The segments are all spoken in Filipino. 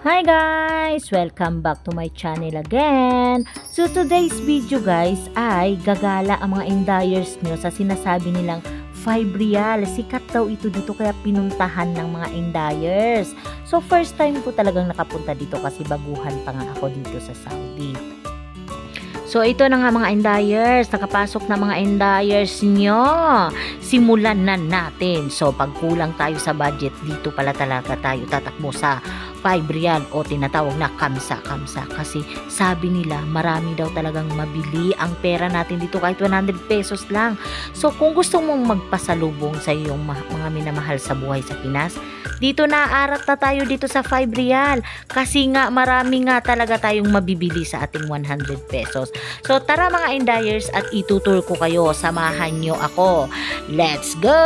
Hi guys! Welcome back to my channel again. So today's video guys ay gagala ang mga endayers nyo sa sinasabi nilang 5 real. Sikat daw ito dito kaya pinuntahan ng mga endayers. So first time ko talagang nakapunta dito kasi baguhan pa nga ako dito sa Saudi. So ito na nga mga endayers, nakapasok na mga endayers nyo. Simulan na natin. So pag kulang tayo sa budget, dito pala talaga tayo tatakbo sa 5 real o tinatawag na kamsa-kamsa. Kasi sabi nila marami daw talagang mabili ang pera natin dito kahit 100 pesos lang. So kung gusto mong magpasalubong sa iyong mga minamahal sa buhay sa Pinas, dito na aarat na tayo dito sa 5 real. Kasi nga marami nga talaga tayong mabibili sa ating 100 pesos. So tara mga endayers at itutur ko kayo, samahan nyo ako. Let's go!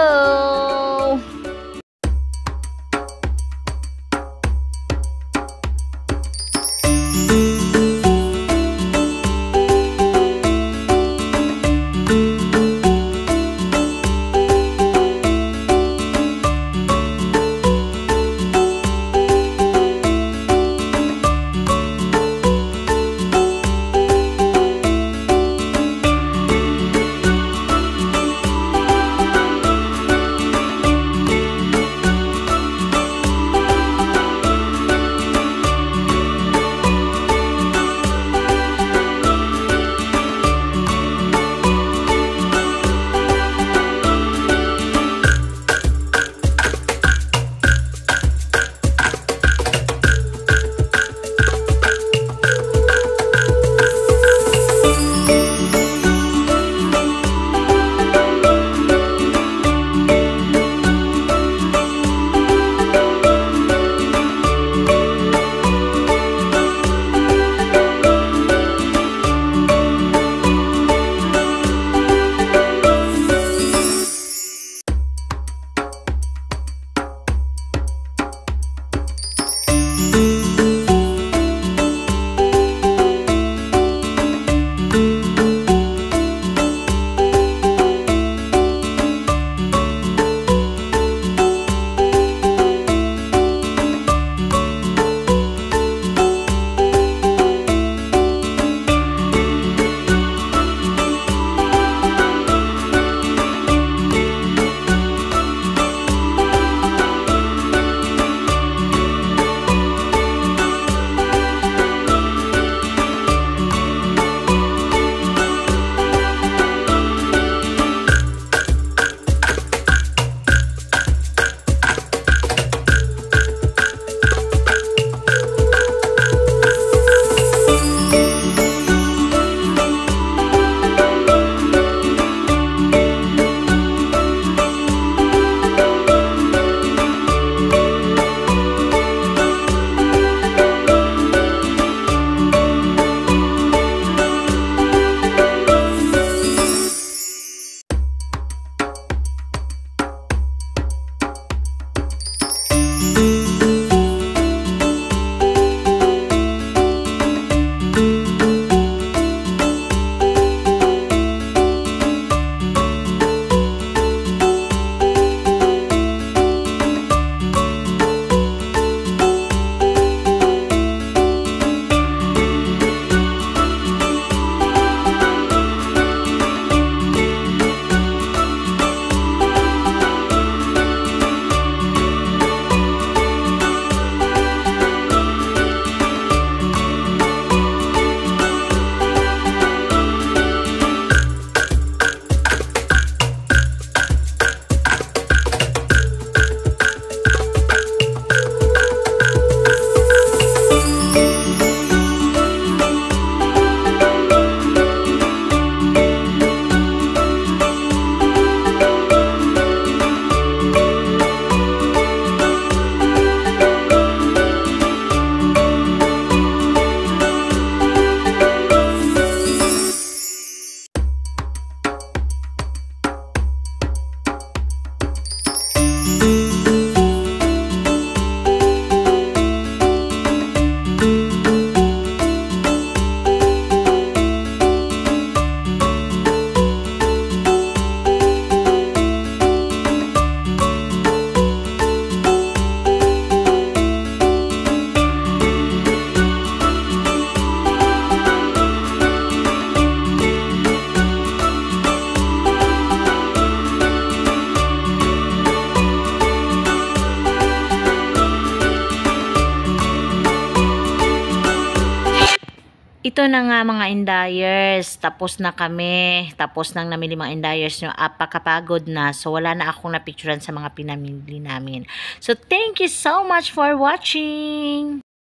Ito na nga mga Indayers, tapos na kami, tapos nang namili mga Indayers nyo, apakapagod na, so wala na akong napicturan sa mga pinamili namin. So thank you so much for watching!